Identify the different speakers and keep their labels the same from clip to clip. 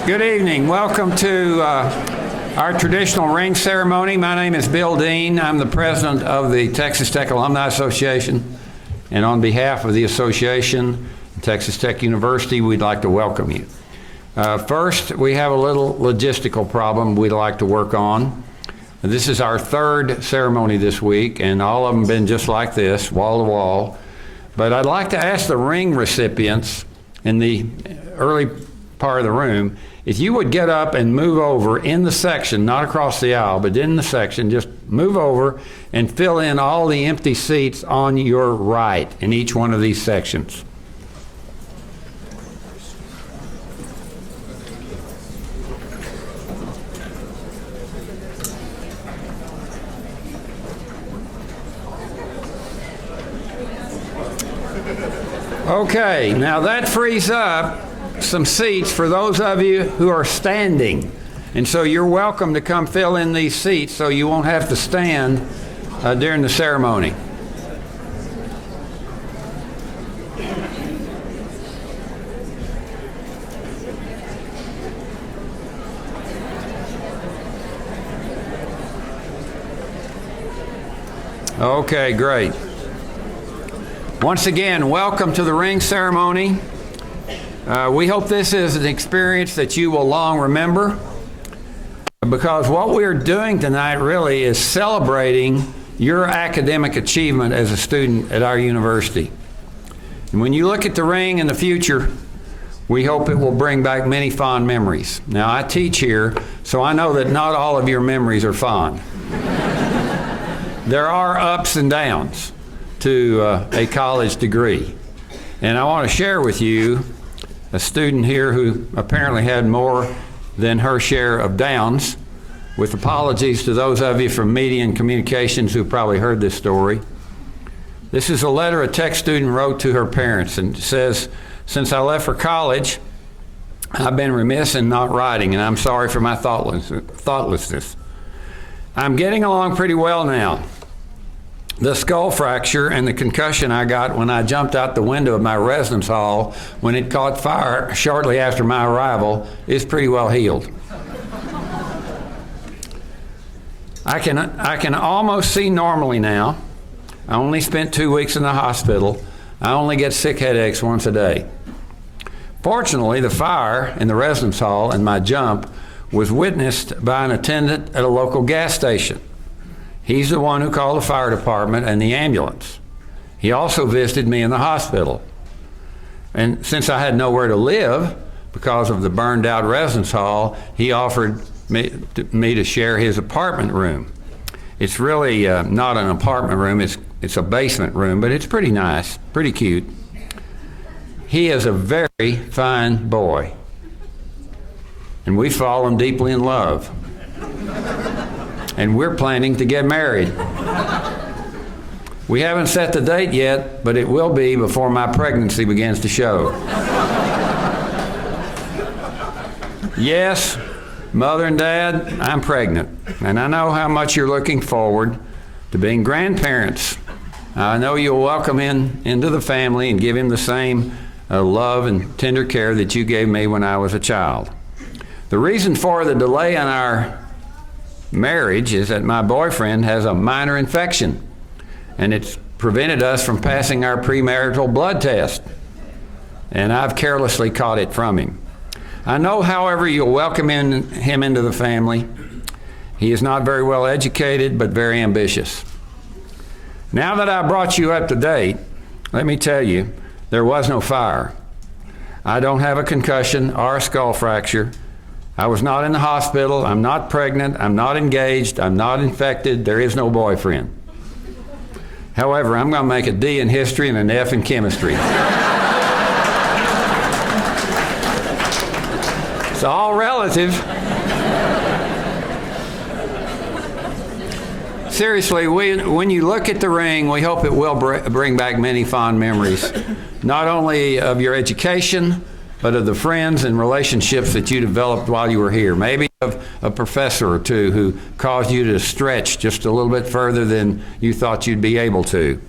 Speaker 1: Good evening. Welcome to our traditional ring ceremony. My name is Bill Dean. I'm the president of the Texas Tech Alumni Association. And on behalf of the association, Texas Tech University, we'd like to welcome you. First, we have a little logistical problem we'd like to work on. This is our third ceremony this week, and all of them have been just like this, wall to wall. But I'd like to ask the ring recipients in the early part of the room, if you would get up and move over in the section, not across the aisle, but in the section, just move over and fill in all the empty seats on your right in each one of these sections. Okay, now that frees up some seats for those of you who are standing. And so you're welcome to come fill in these seats so you won't have to stand during the ceremony. Okay, great. Once again, welcome to the ring ceremony. We hope this is an experience that you will long remember, because what we're doing tonight really is celebrating your academic achievement as a student at our university. And when you look at the ring in the future, we hope it will bring back many fond memories. Now, I teach here, so I know that not all of your memories are fond. There are ups and downs to a college degree. And I want to share with you a student here who apparently had more than her share of downs, with apologies to those of you from Media and Communications who probably heard this story. This is a letter a tech student wrote to her parents, and it says, "Since I left for college, I've been remiss in not writing, and I'm sorry for my thoughtlessness. I'm getting along pretty well now. The skull fracture and the concussion I got when I jumped out the window of my residence hall when it caught fire shortly after my arrival is pretty well healed. I can almost see normally now. I only spent 2 weeks in the hospital. I only get sick headaches once a day. Fortunately, the fire in the residence hall and my jump was witnessed by an attendant at a local gas station. He's the one who called the fire department and the ambulance. He also visited me in the hospital. And since I had nowhere to live because of the burned out residence hall, he offered me to share his apartment room. It's really not an apartment room, it's a basement room, but it's pretty nice, pretty cute. He is a very fine boy, and we've fallen deeply in love. And we're planning to get married. We haven't set the date yet, but it will be before my pregnancy begins to show. Yes, Mother and Dad, I'm pregnant, and I know how much you're looking forward to being grandparents. I know you'll welcome him into the family and give him the same love and tender care that you gave me when I was a child. The reason for the delay on our marriage is that my boyfriend has a minor infection, and it's prevented us from passing our premarital blood test, and I've carelessly caught it from him. I know, however, you'll welcome him into the family. He is not very well educated, but very ambitious. Now that I brought you up to date, let me tell you, there was no fire. I don't have a concussion or a skull fracture. I was not in the hospital, I'm not pregnant, I'm not engaged, I'm not infected, there is no boyfriend. However, I'm going to make a D in history and an F in chemistry. It's all relative. Seriously, when you look at the ring, we hope it will bring back many fond memories, not only of your education, but of the friends and relationships that you developed while you were here. Maybe of a professor or two who caused you to stretch just a little bit further than you thought you'd be able to.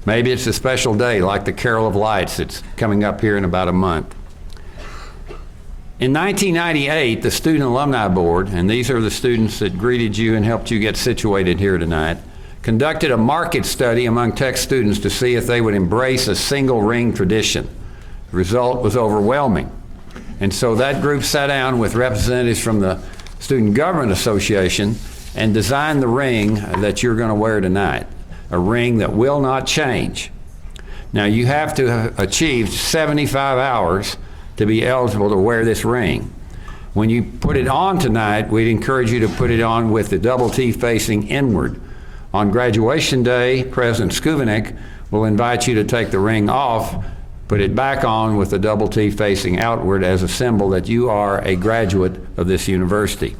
Speaker 1: Maybe it's a special day like the Carol of Lights that's coming up here in about a month. In 1998, the Student Alumni Board, and these are the students that greeted you and helped you get situated here tonight, conducted a market study among Tech students to see if they would embrace a single ring tradition. The result was overwhelming. And so that group sat down with representatives from the Student Government Association and designed the ring that you're going to wear tonight, a ring that will not change. Now, you have to have achieved 75 hours to be eligible to wear this ring. When you put it on tonight, we'd encourage you to put it on with the double T facing inward. On graduation day, President Skuvenek will invite you to take the ring off, put it back on with the double T facing outward as a symbol that you are a graduate of this university.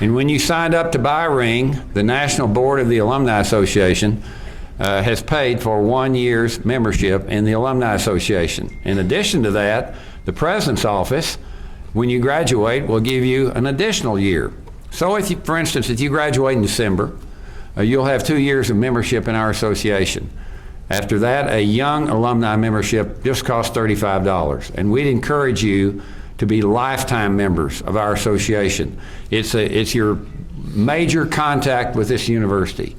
Speaker 1: And when you signed up to buy a ring, the National Board of the Alumni Association has paid for 1 year's membership in the Alumni Association. In addition to that, the President's Office, when you graduate, will give you an additional year. So if you, for instance, if you graduate in December, you'll have 2 years of membership in our association. After that, a young alumni membership just costs $35, and we'd encourage you to be lifetime members of our association. It's your major contact with this university.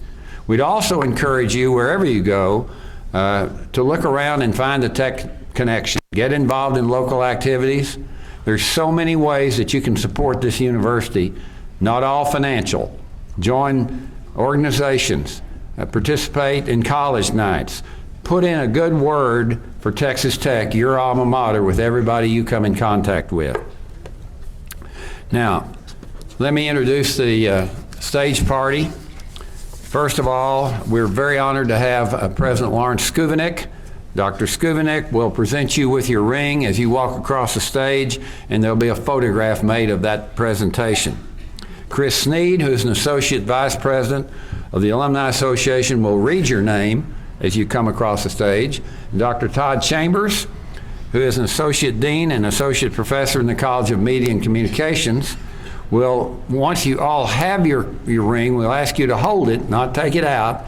Speaker 1: We'd also encourage you, wherever you go, to look around and find a Tech connection. Get involved in local activities. There's so many ways that you can support this university, not all financial. Join organizations, participate in college nights, put in a good word for Texas Tech, your alma mater, with everybody you come in contact with. Now, let me introduce the stage party. First of all, we're very honored to have President Lawrence Skuvenek. Dr. Skuvenek will present you with your ring as you walk across the stage, and there'll be a photograph made of that presentation. Chris Sneed, who is an Associate Vice President of the Alumni Association, will read your name as you come across the stage. Dr. Todd Chambers, who is an Associate Dean and Associate Professor in the College of Media and Communications, will, once you all have your ring, we'll ask you to hold it, not take it out.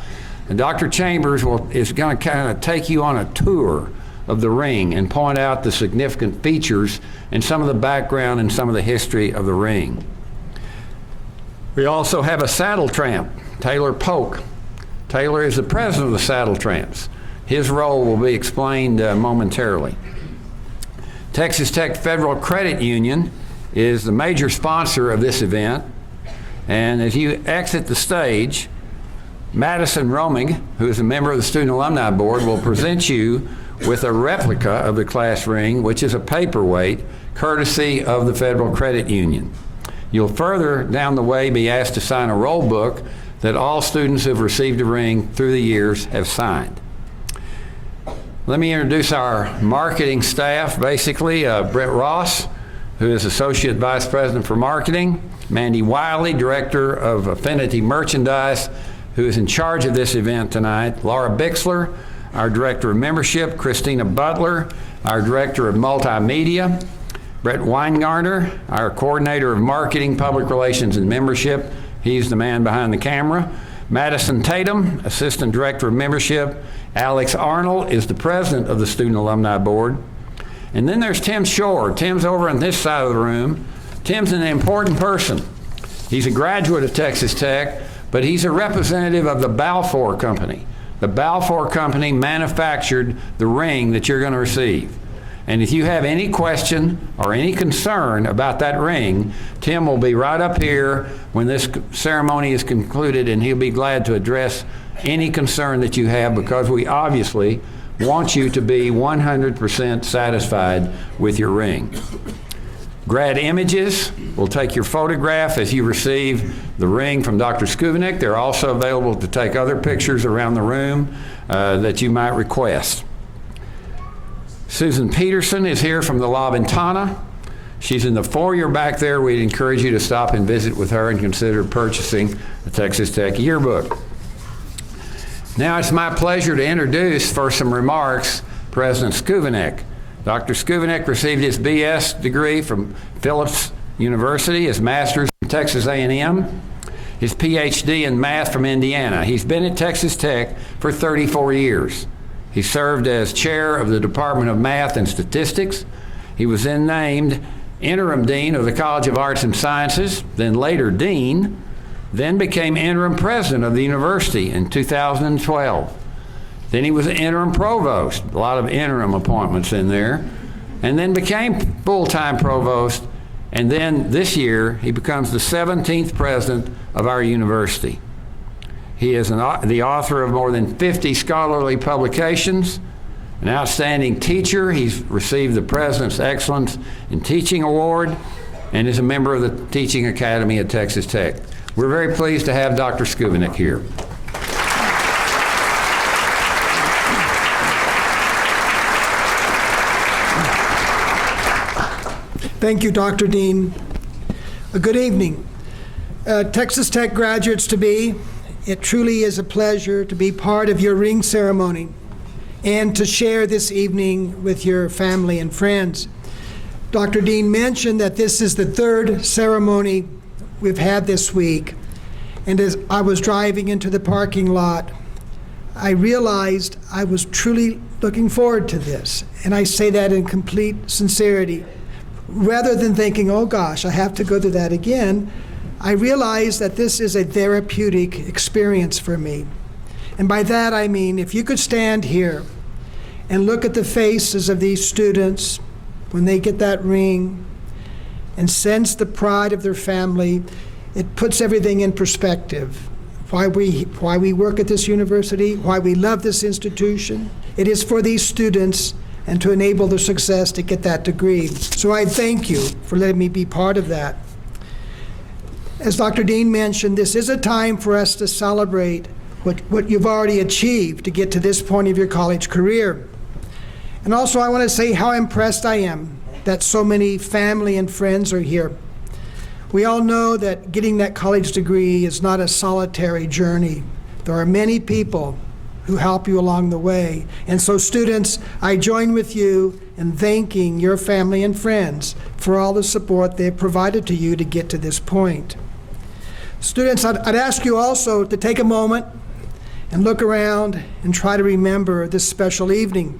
Speaker 1: And Dr. Chambers is going to kind of take you on a tour of the ring and point out the significant features and some of the background and some of the history of the ring. We also have a saddle tramp, Taylor Polk. Taylor is the president of the Saddle Tramps. His role will be explained momentarily. Texas Tech Federal Credit Union is the major sponsor of this event. And as you exit the stage, Madison Romig, who is a member of the Student Alumni Board, will present you with a replica of the class ring, which is a paperweight, courtesy of the Federal Credit Union. You'll further down the way be asked to sign a roll book that all students who have received a ring through the years have signed. Let me introduce our marketing staff, basically. Brett Ross, who is Associate Vice President for Marketing. Mandy Wiley, Director of Affinity Merchandise, who is in charge of this event tonight. Laura Bixler, our Director of Membership. Christina Butler, our Director of Multimedia. Brett Weingartner, our Coordinator of Marketing, Public Relations, and Membership. He's the man behind the camera. Madison Tatum, Assistant Director of Membership. Alex Arnold is the President of the Student Alumni Board. And then there's Tim Shore. Tim's over on this side of the room. Tim's an important person. He's a graduate of Texas Tech, but he's a representative of the Balfour Company. The Balfour Company manufactured the ring that you're going to receive. And if you have any question or any concern about that ring, Tim will be right up here when this ceremony is concluded, and he'll be glad to address any concern that you have, because we obviously want you to be 100% satisfied with your ring. Grad Images will take your photograph as you receive the ring from Dr. Skuvenek. They're also available to take other pictures around the room that you might request. Susan Peterson is here from the La Ventana. She's in the foyer back there. We'd encourage you to stop and visit with her and consider purchasing the Texas Tech yearbook. Now it's my pleasure to introduce, for some remarks, President Skuvenek. Dr. Skuvenek received his BS degree from Phillips University, his master's from Texas A&M, his PhD in math from Indiana. He's been at Texas Tech for 34 years. He served as chair of the Department of Math and Statistics. He was then named interim dean of the College of Arts and Sciences, then later dean, then became interim president of the university in 2012. Then he was interim provost, a lot of interim appointments in there, and then became full-time provost, and then this year he becomes the 17th president of our university. He is the author of more than 50 scholarly publications, an outstanding teacher. He's received the President's Excellence in Teaching Award and is a member of the Teaching Academy at Texas Tech. We're very pleased to have Dr. Skubanek here.
Speaker 2: Thank you, Dr. Dean. Good evening. Texas Tech graduates-to-be, it truly is a pleasure to be part of your ring ceremony and to share this evening with your family and friends. Dr. Dean mentioned that this is the third ceremony we've had this week, and as I was driving into the parking lot, I realized I was truly looking forward to this, and I say that in complete sincerity. Rather than thinking, oh gosh, I have to go through that again, I realized that this is a therapeutic experience for me. And by that I mean, if you could stand here and look at the faces of these students when they get that ring and sense the pride of their family, it puts everything in perspective. Why we work at this university, why we love this institution. It is for these students and to enable their success to get that degree. So I thank you for letting me be part of that. As Dr. Dean mentioned, this is a time for us to celebrate what you've already achieved to get to this point of your college career. And also I want to say how impressed I am that so many family and friends are here. We all know that getting that college degree is not a solitary journey. There are many people who help you along the way. And so students, I join with you in thanking your family and friends for all the support they've provided to you to get to this point. Students, I'd ask you also to take a moment and look around and try to remember this special evening.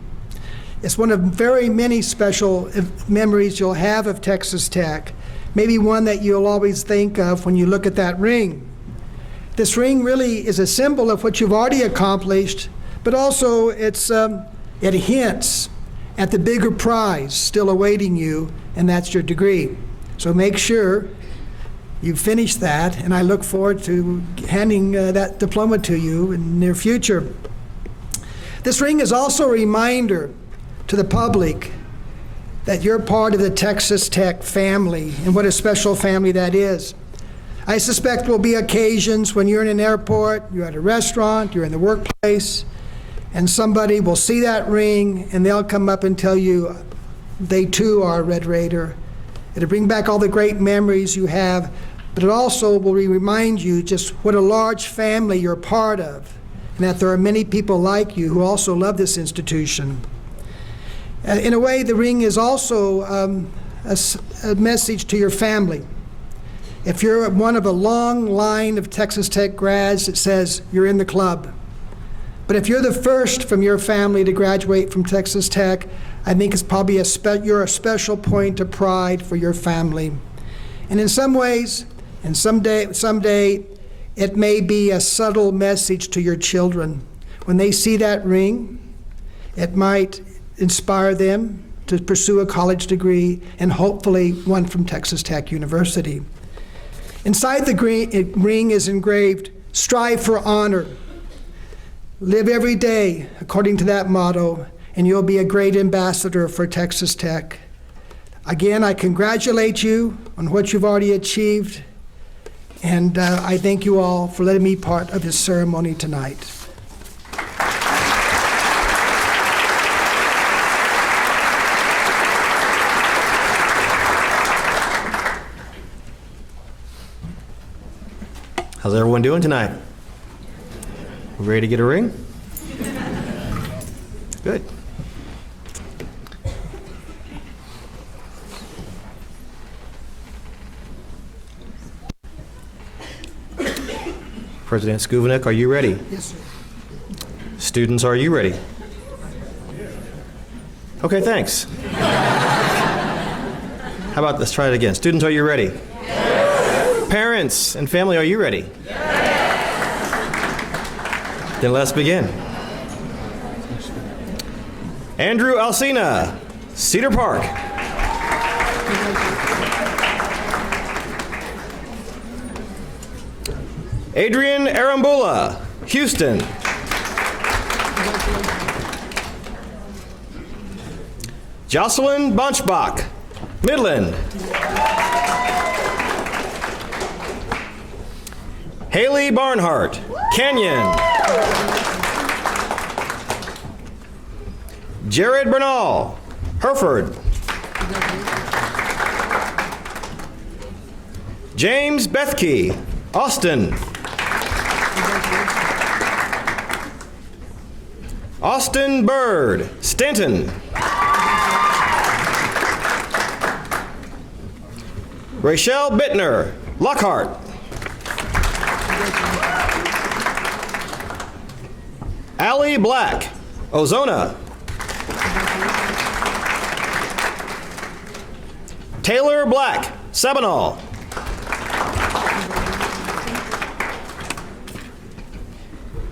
Speaker 2: It's one of very many special memories you'll have of Texas Tech, maybe one that you'll always think of when you look at that ring. This ring really is a symbol of what you've already accomplished, but also it hints at the bigger prize still awaiting you, and that's your degree. So make sure you finish that, and I look forward to handing that diploma to you in the near future. This ring is also a reminder to the public that you're part of the Texas Tech family, and what a special family that is. I suspect there will be occasions when you're in an airport, you're at a restaurant, you're in the workplace, and somebody will see that ring and they'll come up and tell you they too are a Red Raider. It'll bring back all the great memories you have, but it also will remind you just what a large family you're part of, and that there are many people like you who also love this institution. In a way, the ring is also a message to your family. If you're one of a long line of Texas Tech grads, it says you're in the club. But if you're the first from your family to graduate from Texas Tech, I think it's probably you're a special point of pride for your family. And in some ways, and someday, it may be a subtle message to your children. When they see that ring, it might inspire them to pursue a college degree, and hopefully one from Texas Tech University. Inside the ring is engraved, "Strive for honor. Live every day according to that motto, and you'll be a great ambassador for Texas Tech." Again, I congratulate you on what you've already achieved, and I thank you all for letting me be part of this ceremony tonight.
Speaker 3: How's everyone doing tonight? Ready to get a ring? Good. President Skubanek, are you ready?
Speaker 2: Yes, sir.
Speaker 3: Students, are you ready? Okay, thanks. How about, let's try it again. Students, are you ready? Yes. Parents and family, are you ready? Yes. Then let's begin. Andrew Alsina, Cedar Park. Adrian Arambula, Houston. Jocelyn Bunchbach, Midland. Haley Barnhart, Canyon. Jared Bernal, Hereford. James Bethke, Austin. Austin Bird, Stanton. Rachelle Bittner, Lockhart. Allie Black, Ozona. Taylor Black, Sabinal.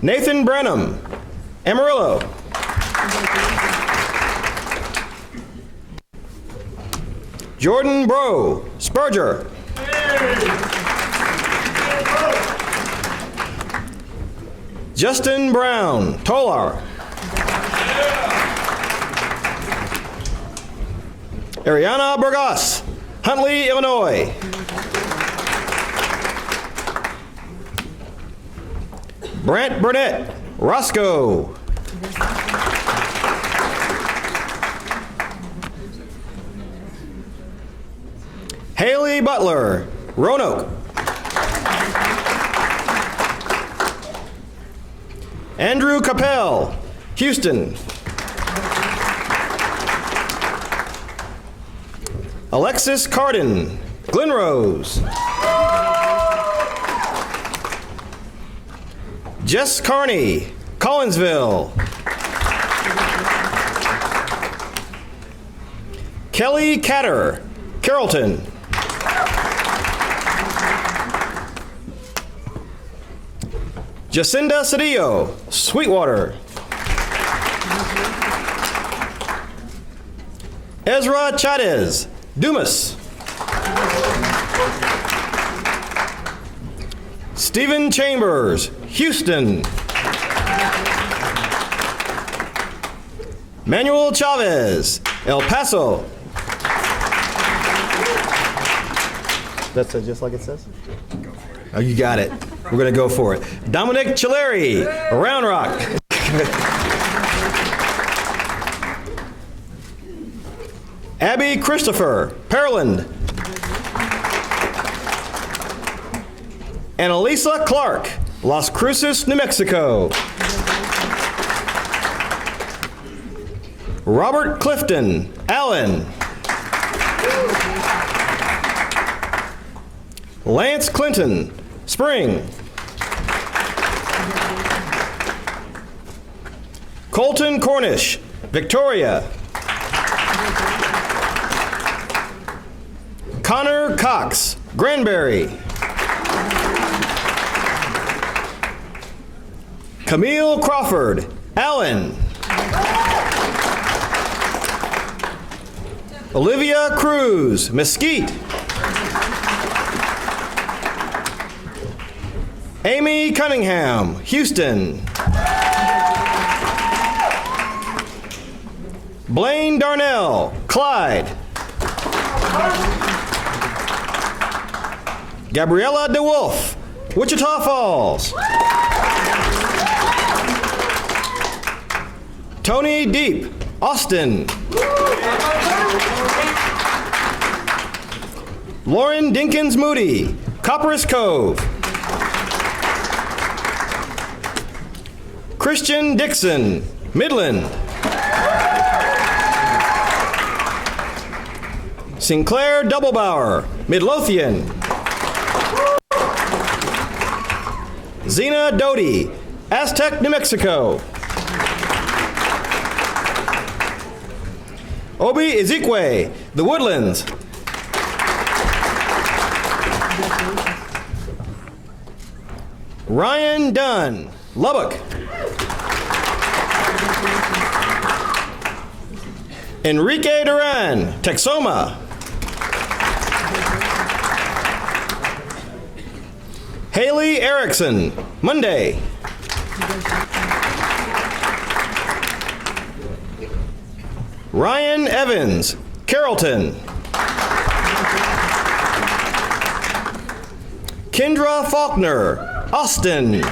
Speaker 3: Nathan Branham, Amarillo. Jordan Bro, Spurger. Justin Brown, Tolar. Ariana Burgos, Huntley, Illinois. Brant Burnett, Roscoe. Haley Butler, Roanoke. Andrew Capel, Houston. Alexis Cardin, Glenrose. Jess Carney, Collinsville. Kelly Catter, Carrollton. Jacinda Cedillo, Sweetwater. Ezra Chavez, Dumas. Stephen Chambers, Houston. Manuel Chavez, El Paso. That's just like it says? Oh, you got it. We're going to go for it. Dominic Chilleri, Round Rock. Abby Christopher, Pearland. Annalisa Clark, Las Cruces, New Mexico. Robert Clifton, Allen. Lance Clinton, Spring. Colton Cornish, Victoria. Connor Cox, Granbury. Camille Crawford, Allen. Olivia Cruz, Mesquite. Amy Cunningham, Houston. Blaine Darnell, Clyde. Gabriella DeWolf, Wichita Falls. Tony Deep, Austin. Lauren Dinkins Moody, Copperas Cove. Christian Dixon, Midland. Sinclair Doublebauer, Midlothian. Zena Doty, Aztec, New Mexico. Obi Ezekwe, The Woodlands. Ryan Dunn, Lubbock. Enrique Duran, Texoma. Haley Erickson, Monday. Ryan Evans, Carrollton. Kendra Faulkner, Austin.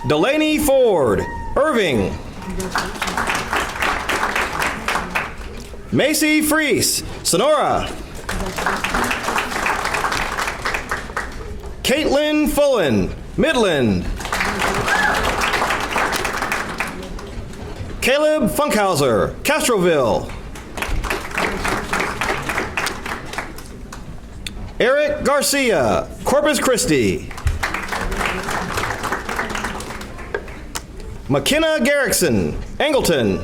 Speaker 3: Delaney Ford, Irving. Macy Freese, Sonora. Caitlin Fullen, Midland. Caleb Funkhauser, Castroville. Eric Garcia, Corpus Christi. McKenna Garrickson, Angleton.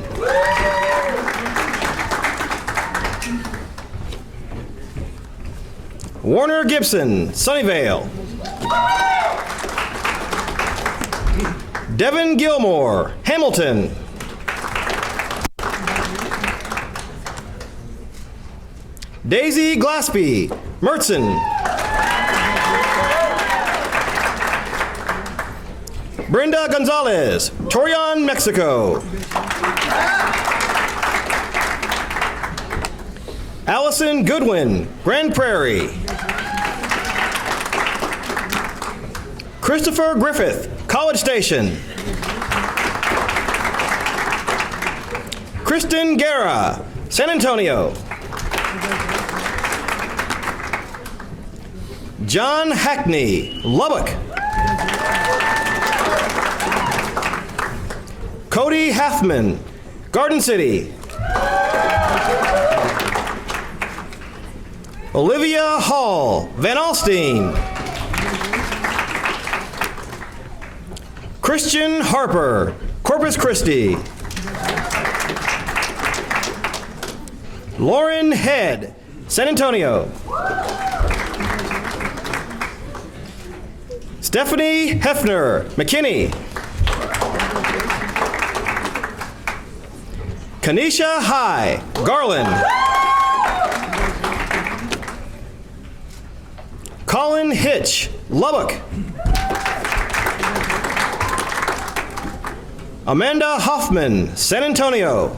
Speaker 3: Warner Gibson, Sunnyvale. Devin Gilmore, Hamilton. Daisy Glaspie, Mertzen. Brenda Gonzalez, Torreon, Mexico. Allison Goodwin, Grand Prairie. Christopher Griffith, College Station. Kristen Guerra, San Antonio. John Hackney, Lubbock. Cody Halfman, Garden City. Olivia Hall, Van Alstyne. Christian Harper, Corpus Christi. Lauren Head, San Antonio. Stephanie Hefner, McKinney. Kanisha High, Garland. Colin Hitch, Lubbock. Amanda Hoffman, San Antonio.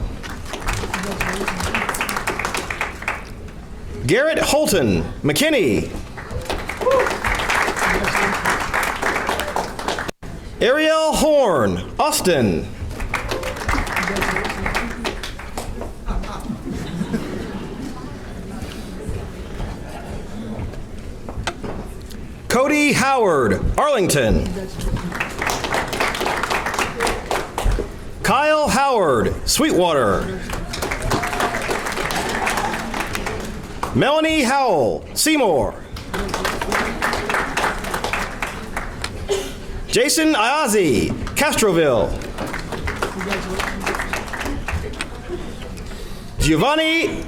Speaker 3: Garrett Holton, McKinney. Ariel Horn, Austin. Cody Howard, Arlington. Kyle Howard, Sweetwater. Melanie Howell, Seymour. Jason Ayazi, Castroville. Giovanni,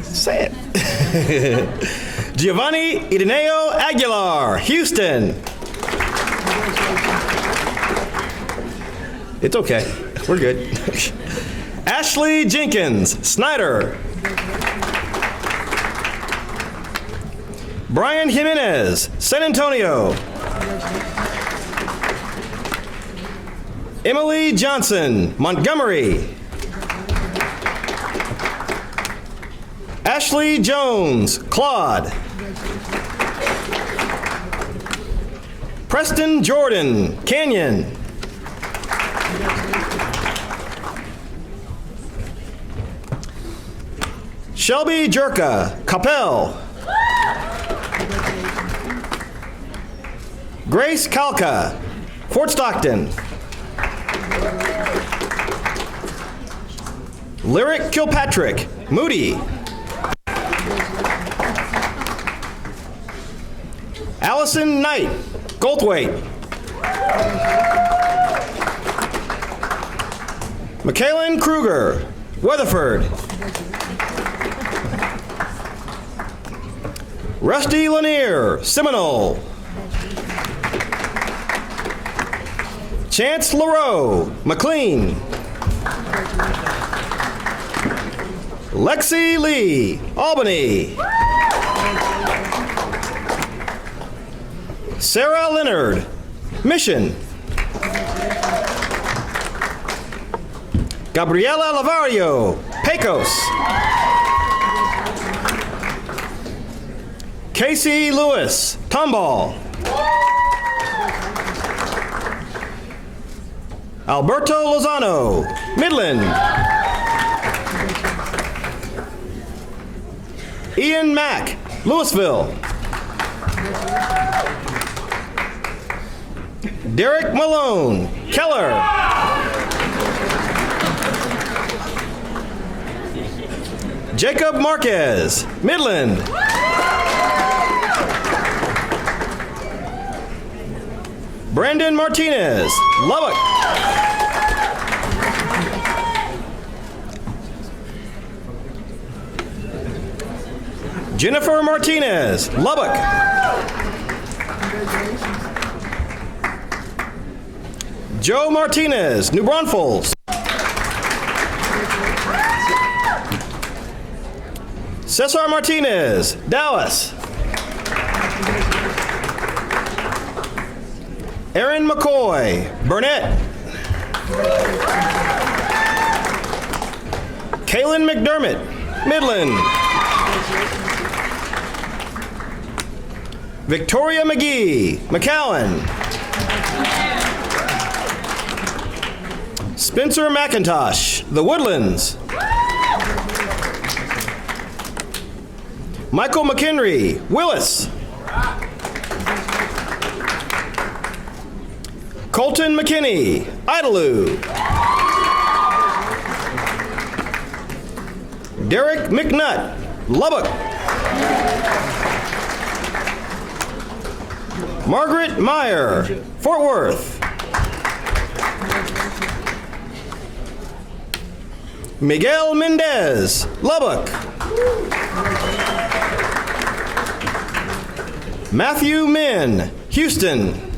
Speaker 3: say it. Giovanni Ideneo Aguilar, Houston. It's okay, we're good. Ashley Jenkins, Snyder. Brian Jimenez, San Antonio. Emily Johnson, Montgomery. Ashley Jones, Claude. Preston Jordan, Canyon. Shelby Jerka, Capel. Grace Kalka, Fort Stockton. Lyric Kilpatrick, Moody. Allison Knight, Goldthwaite. Michaelan Kruger, Weatherford. Rusty Lanier, Seminole. Chance LaRoe, McLean. Lexi Lee, Albany. Sarah Leonard, Mission. Gabriela Lavario, Pecos. Casey Lewis, Tomball. Alberto Lozano, Midland. Ian Mack, Louisville. Derek Malone, Keller. Jacob Marquez, Midland. Brandon Martinez, Lubbock. Jennifer Martinez, Lubbock. Joe Martinez, New Braunfels. Cesar Martinez, Dallas. Aaron McCoy, Burnett. Kaylin McDermott, Midland. Victoria McGee, McAllen. Spencer McIntosh, The Woodlands. Michael McHenry, Willis. Colton McKinney, Idalou. Derek McNutt, Lubbock. Margaret Meyer, Fort Worth. Miguel Mendez, Lubbock. Matthew Min, Houston.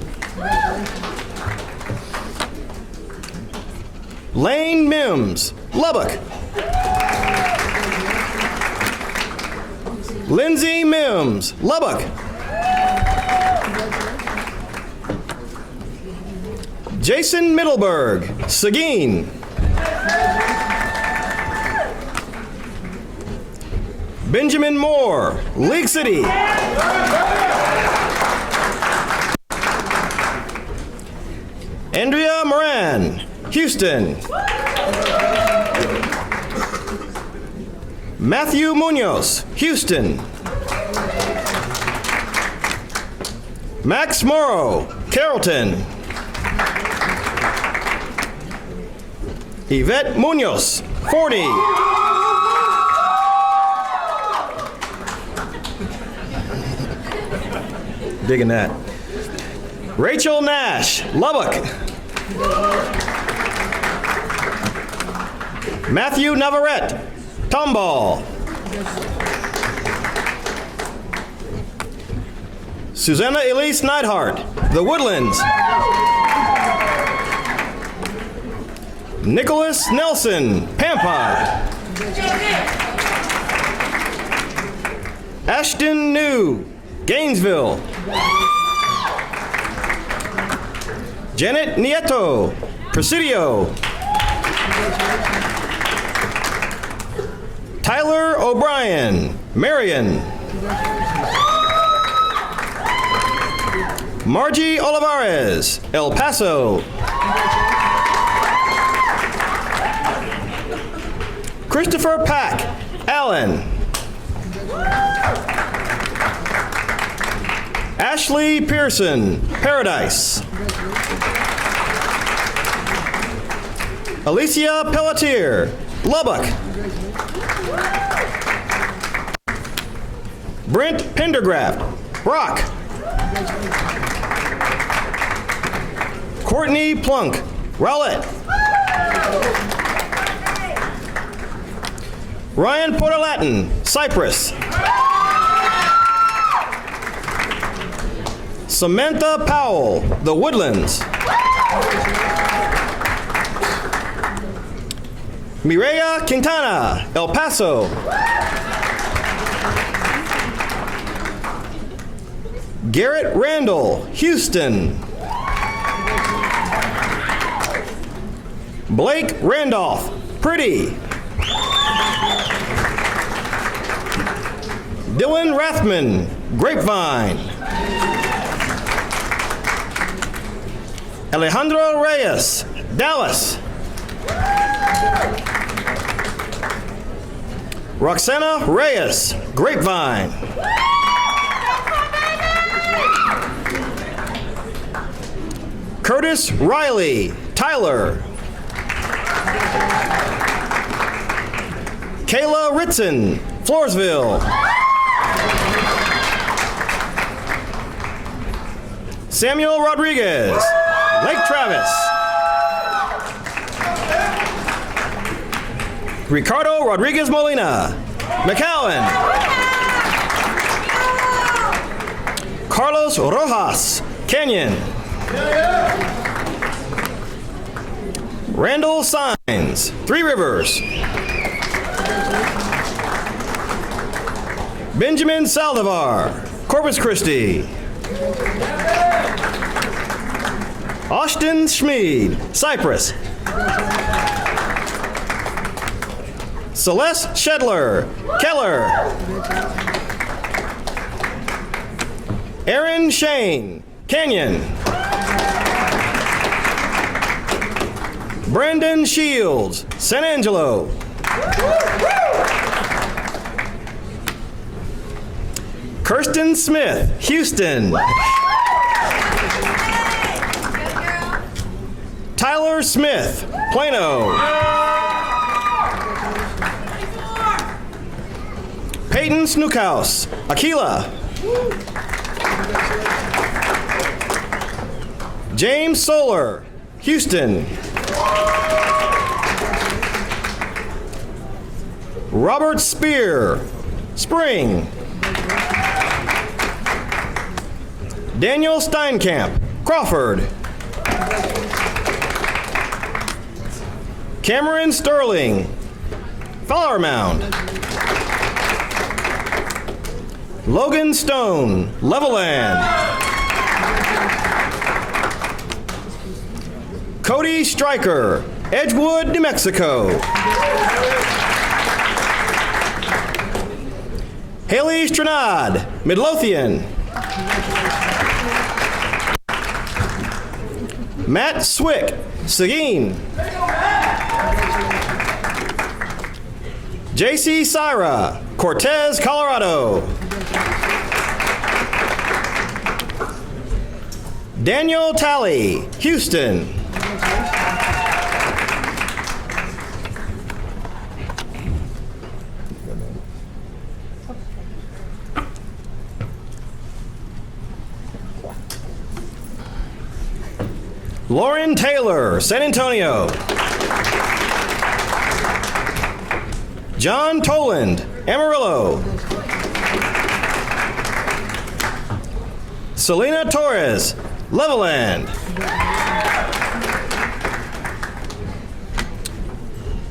Speaker 3: Lane Mims, Lubbock. Lindsay Mims, Lubbock. Jason Middleberg, Seguin. Benjamin Moore, League City. Andrea Moran, Houston. Matthew Munoz, Houston. Max Morrow, Carrollton. Yvette Munoz, 40. Digging that. Rachel Nash, Lubbock. Matthew Navarrete, Tomball. Susanna Elise Neidhart, The Woodlands. Nicholas Nelson, Pampa. Ashton New, Gainesville. Janet Nieto, Presidio. Tyler O'Brien, Marion. Margie Olivares, El Paso. Christopher Pack, Allen. Ashley Pearson, Paradise. Alicia Pelletier, Lubbock. Brent Pendergraft, Brock. Courtney Plunk, Rowlett. Ryan Portalatin, Cyprus. Samantha Powell, The Woodlands. Mireya Quintana, El Paso. Garrett Randall, Houston. Blake Randolph, Pretty. Dylan Rathman, Grapevine. Alejandro Reyes, Dallas. Roxana Reyes, Grapevine. Curtis Riley, Tyler. Kayla Ritson, Floresville. Samuel Rodriguez, Lake Travis. Ricardo Rodriguez Molina, McAllen. Carlos Rojas, Canyon. Randall Sines, Three Rivers. Benjamin Saldivar, Corpus Christi. Austin Schmid, Cyprus. Celeste Shedler, Keller. Aaron Shane, Canyon. Brandon Shields, San Angelo. Kirsten Smith, Houston. Tyler Smith, Plano. Peyton Snookhouse, Aquila. James Solar, Houston. Robert Spear, Spring. Daniel Steinkamp, Crawford. Cameron Sterling, Flower Mound. Logan Stone, Levelland. Cody Stryker, Edgewood, New Mexico. Haley Stranad, Midlothian. Matt Swick, Seguin. JC Syra, Cortez, Colorado. Daniel Talley, Houston. Lauren Taylor, San Antonio. John Toland, Amarillo. Selena Torres, Levelland.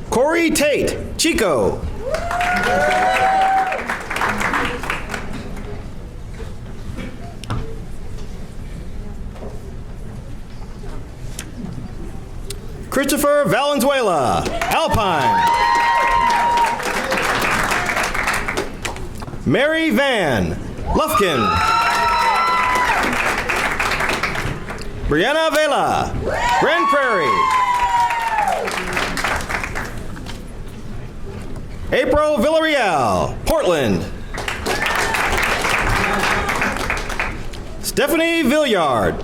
Speaker 3: Corey Tate, Chico. Christopher Valenzuela, Alpine. Mary Van, Lufkin. Brianna Vela, Grand Prairie. April Villarreal, Portland. Stephanie Villiard,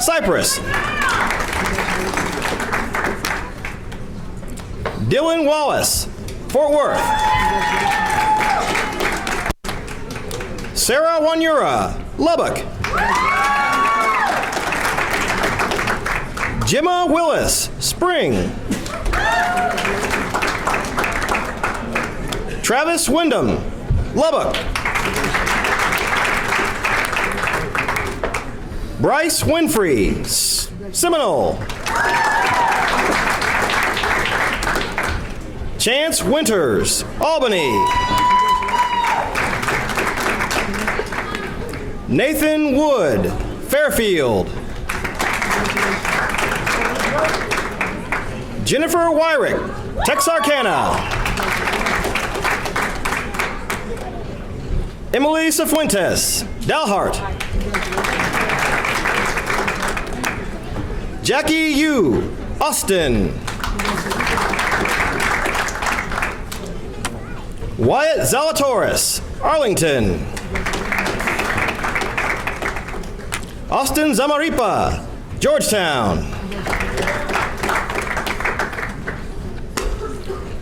Speaker 3: Cyprus. Dylan Wallace, Fort Worth. Sarah Wanyura, Lubbock. Gemma Willis, Spring. Travis Wyndham, Lubbock. Bryce Winfrey, Seminole. Chance Winters, Albany. Nathan Wood, Fairfield. Jennifer Wyrick, Texarkana. Emily Cifuentes, Dalhart. Jackie Yu, Austin. Wyatt Zalatoris, Arlington. Austin Zamaripa, Georgetown.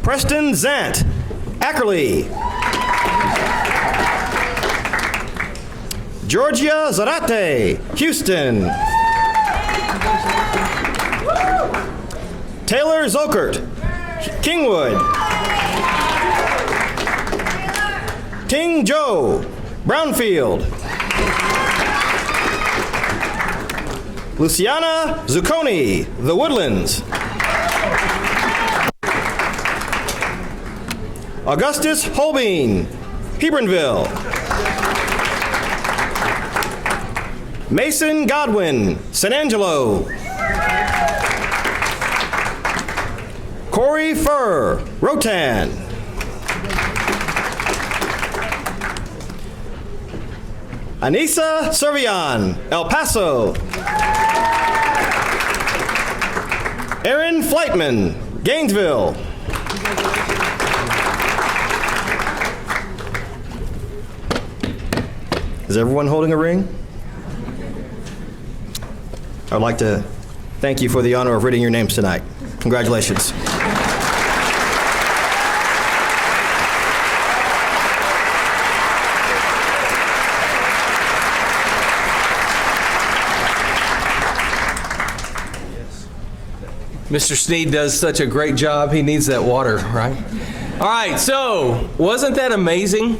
Speaker 3: Preston Zant, Ackerley. Georgia Zarate, Houston. Taylor Zokert, Kingwood. Ting Joe, Brownfield. Luciana Zucconi, The Woodlands. Augustus Holbein, Hebronville. Mason Godwin, San Angelo. Corey Furr, Rotan. Anissa Servian, El Paso. Aaron Flightman, Gainesville. Is everyone holding a ring? I'd like to thank you for the honor of reading your names tonight. Congratulations.
Speaker 4: Mr. Sneed does such a great job. He needs that water, right? All right, so wasn't that amazing?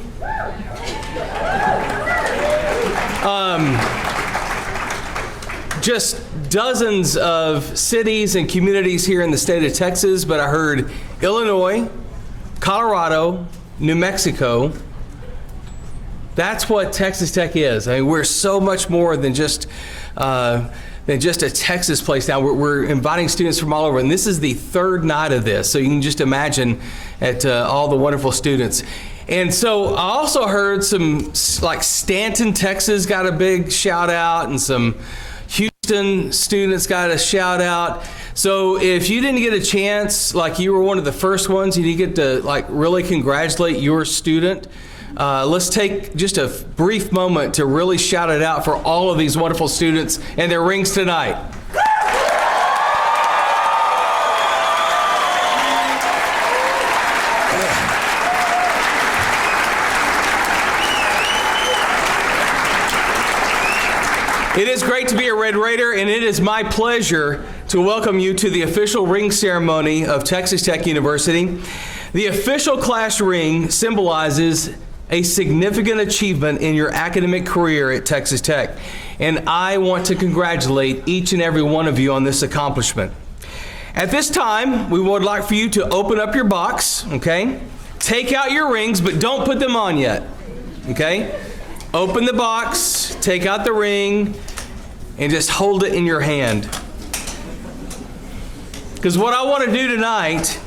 Speaker 4: Just dozens of cities and communities here in the state of Texas, but I heard Illinois, Colorado, New Mexico. That's what Texas Tech is. I mean, we're so much more than just a Texas place now. We're inviting students from all over, and this is the third night of this, so you can just imagine at all the wonderful students. And so I also heard some, like Stanton, Texas got a big shout out, and some Houston students got a shout out. So if you didn't get a chance, like you were one of the first ones, you didn't get to like really congratulate your student, let's take just a brief moment to really shout it out for all of these wonderful students and their rings tonight. It is great to be a Red Raider, and it is my pleasure to welcome you to the official ring ceremony of Texas Tech University. The official class ring symbolizes a significant achievement in your academic career at Texas Tech, and I want to congratulate each and every one of you on this accomplishment. At this time, we would like for you to open up your box, okay? Take out your rings, but don't put them on yet, okay? Open the box, take out the ring, and just hold it in your hand. Because what I want to do tonight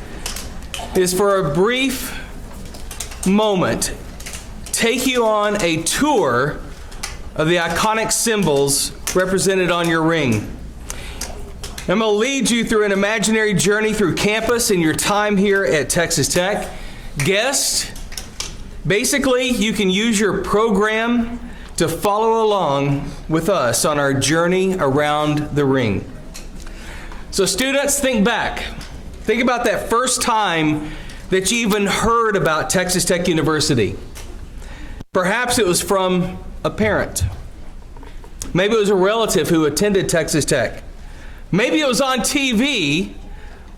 Speaker 4: is, for a brief moment, take you on a tour of the iconic symbols represented on your ring. I'm going to lead you through an imaginary journey through campus and your time here at Texas Tech. Guests, basically, you can use your program to follow along with us on our journey around the ring. So students, think back. Think about that first time that you even heard about Texas Tech University. Perhaps it was from a parent. Maybe it was a relative who attended Texas Tech. Maybe it was on TV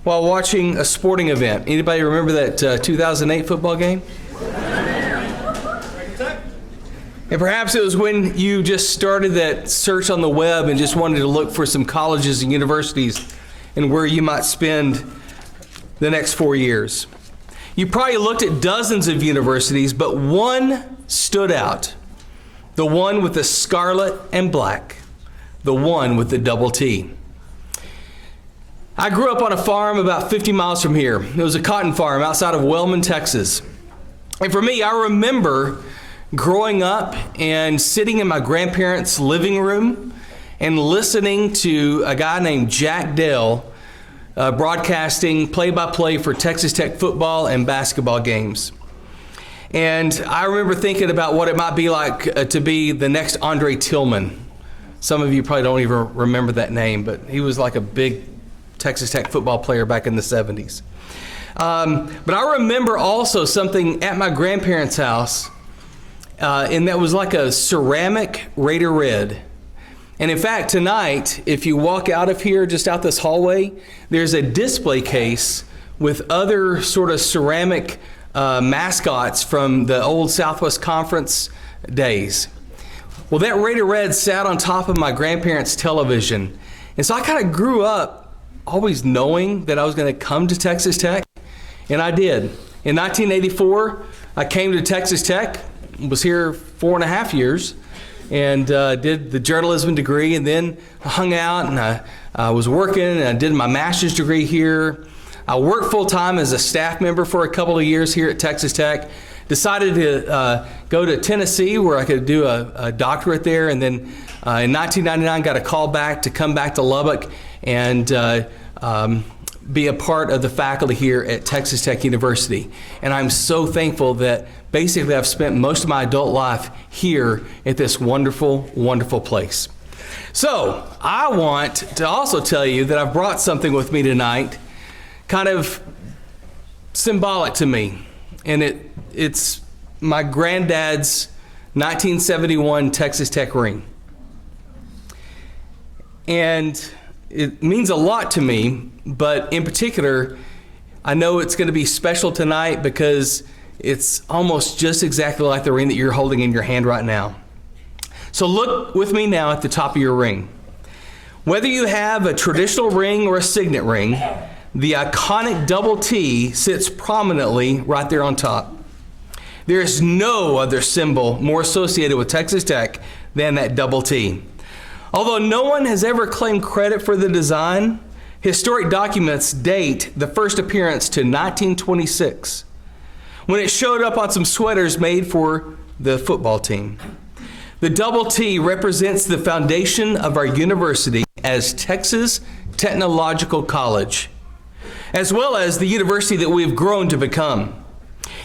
Speaker 4: while watching a sporting event. Anybody remember that 2008 football game? And perhaps it was when you just started that search on the web and just wanted to look for some colleges and universities and where you might spend the next 4 years. You probably looked at dozens of universities, but one stood out. The one with the scarlet and black. The one with the double T. I grew up on a farm about 50 miles from here. It was a cotton farm outside of Wellman, Texas. And for me, I remember growing up and sitting in my grandparents' living room and listening to a guy named Jack Dell broadcasting play-by-play for Texas Tech football and basketball games. And I remember thinking about what it might be like to be the next Andre Tillman. Some of you probably don't even remember that name, but he was like a big Texas Tech football player back in the 70s. But I remember also something at my grandparents' house, and that was like a ceramic Raider Red. And in fact, tonight, if you walk out of here, just out this hallway, there's a display case with other sort of ceramic mascots from the old Southwest Conference days. Well, that Raider Red sat on top of my grandparents' television. And so I kind of grew up always knowing that I was going to come to Texas Tech, and I did. In 1984, I came to Texas Tech, was here 4.5 years, and did the journalism degree, and then I hung out, and I was working, and I did my master's degree here. I worked full-time as a staff member for a couple of years here at Texas Tech. Decided to go to Tennessee where I could do a doctorate there, and then in 1999 got a call back to come back to Lubbock and be a part of the faculty here at Texas Tech University. And I'm so thankful that basically I've spent most of my adult life here at this wonderful, wonderful place. So I want to also tell you that I've brought something with me tonight, kind of symbolic to me. And it's my granddad's 1971 Texas Tech ring. And it means a lot to me, but in particular, I know it's going to be special tonight because it's almost just exactly like the ring that you're holding in your hand right now. So look with me now at the top of your ring. Whether you have a traditional ring or a signet ring, the iconic double T sits prominently right there on top. There is no other symbol more associated with Texas Tech than that double T. Although no one has ever claimed credit for the design, historic documents date the first appearance to 1926, when it showed up on some sweaters made for the football team. The double T represents the foundation of our university as Texas Technological College, as well as the university that we have grown to become.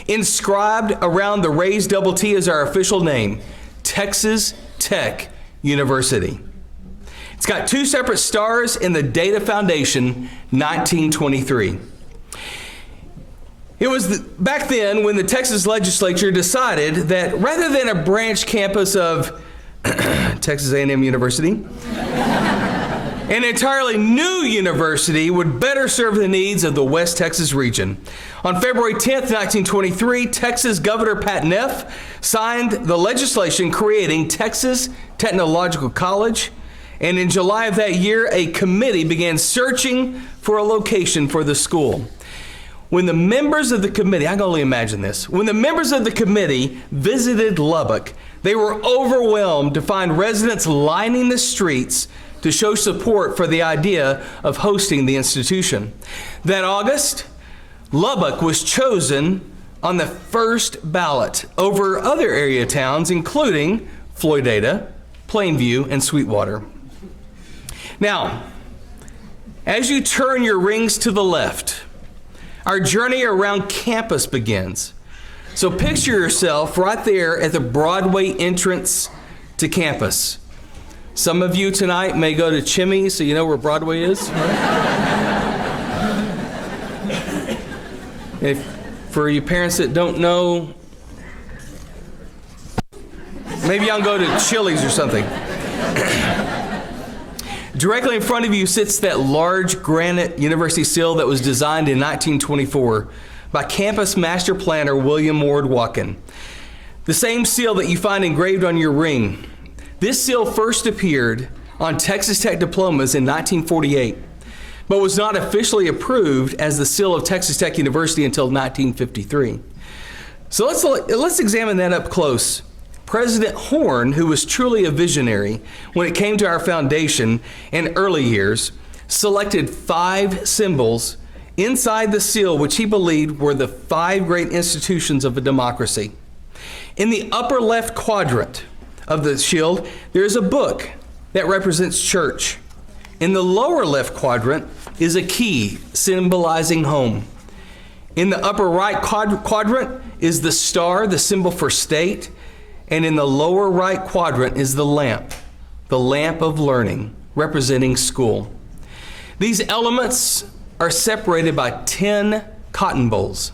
Speaker 4: Inscribed around the raised double T is our official name, Texas Tech University. It's got 2 separate stars in the date of foundation, 1923. It was back then when the Texas legislature decided that rather than a branch campus of Texas A&M University, an entirely new university would better serve the needs of the West Texas region. On February 10th, 1923, Texas Governor Pat Neff signed the legislation creating Texas Technological College, and in July of that year, a committee began searching for a location for the school. When the members of the committee, I can only imagine this, when the members of the committee visited Lubbock, they were overwhelmed to find residents lining the streets to show support for the idea of hosting the institution. That August, Lubbock was chosen on the first ballot over other area towns, including Floydada, Plainview, and Sweetwater. Now, as you turn your rings to the left, our journey around campus begins. So picture yourself right there at the Broadway entrance to campus. Some of you tonight may go to Chimmy, so you know where Broadway is. If, for you parents that don't know, maybe y'all go to Chili's or something. Directly in front of you sits that large granite university sill that was designed in 1924 by campus master planner William Ward Watkin. the same seal that you find engraved on your ring. This seal first appeared on Texas Tech diplomas in 1948, but was not officially approved as the seal of Texas Tech University until 1953. So let's examine that up close. President Horn, who was truly a visionary when it came to our foundation in early years, selected 5 symbols inside the seal which he believed were the 5 great institutions of a democracy. In the upper left quadrant of the shield, there is a book that represents church. In the lower left quadrant is a key symbolizing home. In the upper right quadrant is the star, the symbol for state. And in the lower right quadrant is the lamp of learning, representing school. These elements are separated by 10 cotton bowls,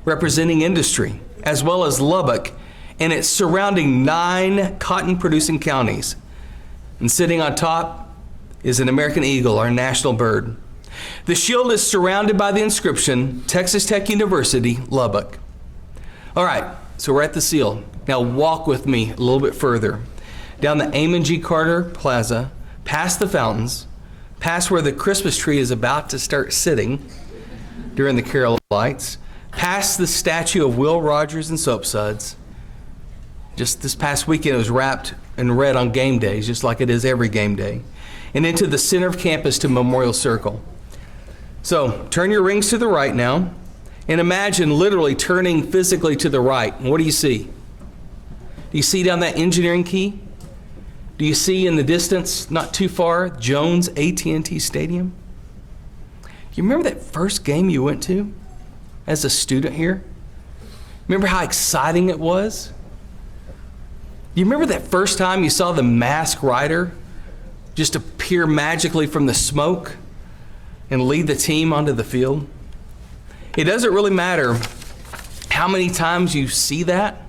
Speaker 4: representing industry, as well as Lubbock and its surrounding 9 cotton-producing counties. And sitting on top is an American eagle, our national bird. The shield is surrounded by the inscription, Texas Tech University, Lubbock. All right, so we're at the seal. Now walk with me a little bit further. Down the Amon G. Carter Plaza, past the fountains, past where the Christmas tree is about to start sitting during the Carol Lights, past the statue of Will Rogers and Soap Suds. Just this past weekend, it was wrapped in red on game days, just like it is every game day. And into the center of campus to Memorial Circle. So turn your rings to the right now, and imagine literally turning physically to the right. And what do you see? Do you see down that engineering key? Do you see in the distance, not too far, Jones AT&T Stadium? You remember that first game you went to as a student here? Remember how exciting it was? You remember that first time you saw the Masked Rider just appear magically from the smoke and lead the team onto the field? It doesn't really matter how many times you see that.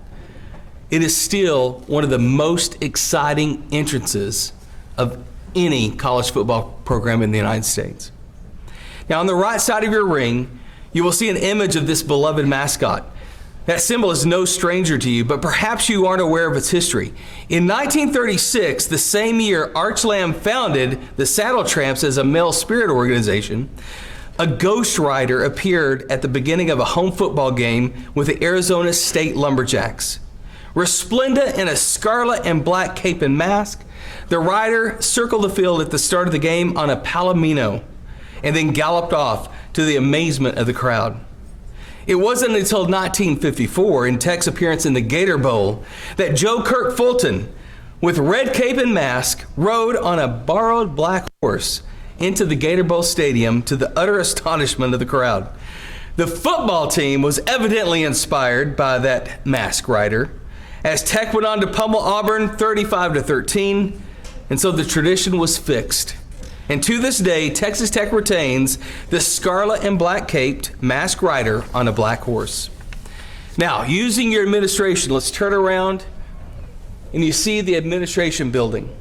Speaker 4: It is still one of the most exciting entrances of any college football program in the United States. Now, on the right side of your ring, you will see an image of this beloved mascot. That symbol is no stranger to you, but perhaps you aren't aware of its history. In 1936, the same year Arch Lamb founded the Saddle Tramps as a male spirit organization, a ghost rider appeared at the beginning of a home football game with the Arizona State Lumberjacks. Resplendent in a scarlet and black cape and mask, the rider circled the field at the start of the game on a palomino and then galloped off to the amazement of the crowd. It wasn't until 1954, in Tech's appearance in the Gator Bowl, that Joe Kirk Fulton, with red cape and mask, rode on a borrowed black horse into the Gator Bowl Stadium to the utter astonishment of the crowd. The football team was evidently inspired by that masked rider, as Tech went on to pummel Auburn 35-13, and so the tradition was fixed. And to this day, Texas Tech retains the scarlet and black caped masked rider on a black horse. Now, using your administration, let's turn around and you see the administration building.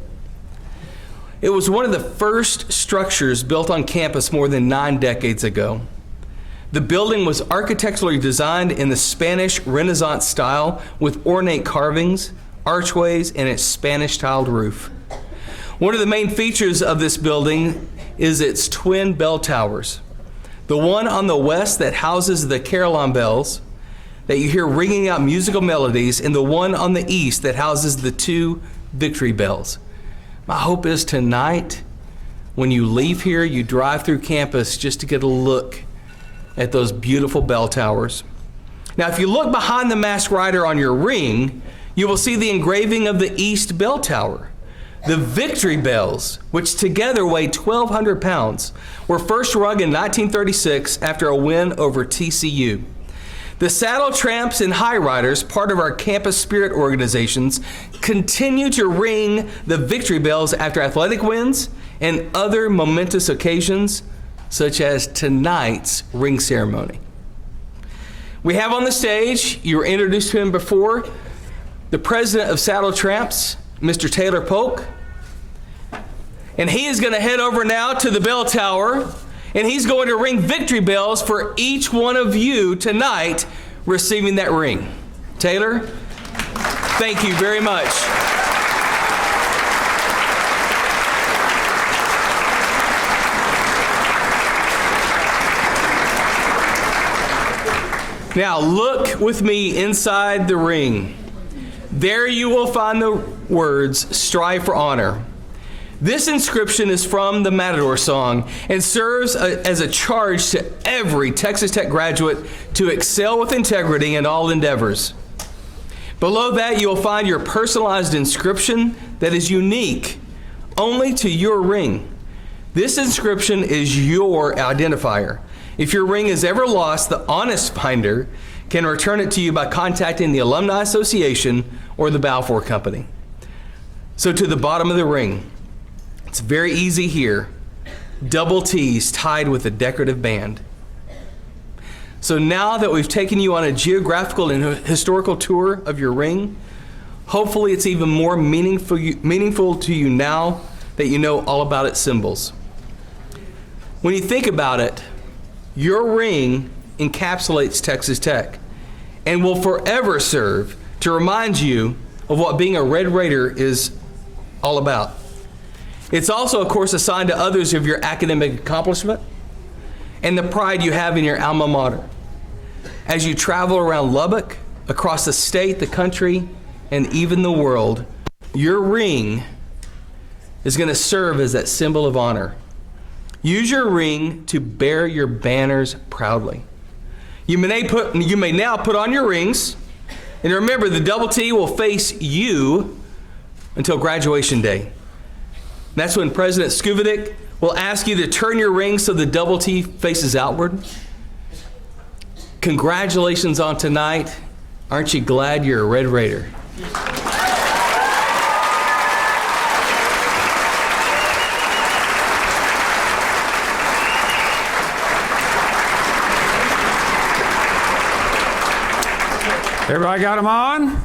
Speaker 4: It was one of the first structures built on campus more than 9 decades ago. The building was architecturally designed in the Spanish Renaissance style with ornate carvings, archways, and its Spanish-tiled roof. One of the main features of this building is its twin bell towers. The one on the west that houses the carillon bells that you hear ringing out musical melodies, and the one on the east that houses the 2 victory bells. My hope is tonight, when you leave here, you drive through campus just to get a look at those beautiful bell towers. Now, if you look behind the masked rider on your ring, you will see the engraving of the East Bell Tower. The victory bells, which together weigh 1,200 pounds, were first rung in 1936 after a win over TCU. The Saddle Tramps and High Riders, part of our campus spirit organizations, continue to ring the victory bells after athletic wins and other momentous occasions, such as tonight's ring ceremony. We have on the stage, you were introduced to him before, the president of Saddle Tramps, Mr. Taylor Polk. And he is going to head over now to the bell tower, and he's going to ring victory bells for each one of you tonight receiving that ring. Taylor, Thank you very much. Now look with me inside the ring. There you will find the words, "Strive for Honor." This inscription is from the Matador song and serves as a charge to every Texas Tech graduate to excel with integrity in all endeavors. Below that, you'll find your personalized inscription that is unique only to your ring. This inscription is your identifier. If your ring is ever lost, the Honest Finder can return it to you by contacting the Alumni Association or the Balfour Company. So to the bottom of the ring, it's very easy here. Double T's tied with a decorative band. So now that we've taken you on a geographical and historical tour of your ring, hopefully it's even more meaningful to you now that you know all about its symbols. When you think about it, your ring encapsulates Texas Tech and will forever serve to remind you of what being a Red Raider is all about. It's also, of course, a sign to others of your academic accomplishment and the pride you have in your alma mater. As you travel around Lubbock, across the state, the country, and even the world, your ring is going to serve as that symbol of honor. Use your ring to bear your banners proudly. You may now put on your rings, and remember, the Double T will face you until graduation day. That's when President Skuvidik will ask you to turn your ring so the Double T faces outward. Congratulations on tonight. Aren't you glad you're a Red Raider?
Speaker 1: Everybody got them on?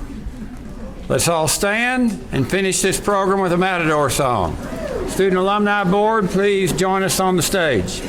Speaker 1: Let's all stand and finish this program with a Matador song. Student Alumni Board, please join us on the stage.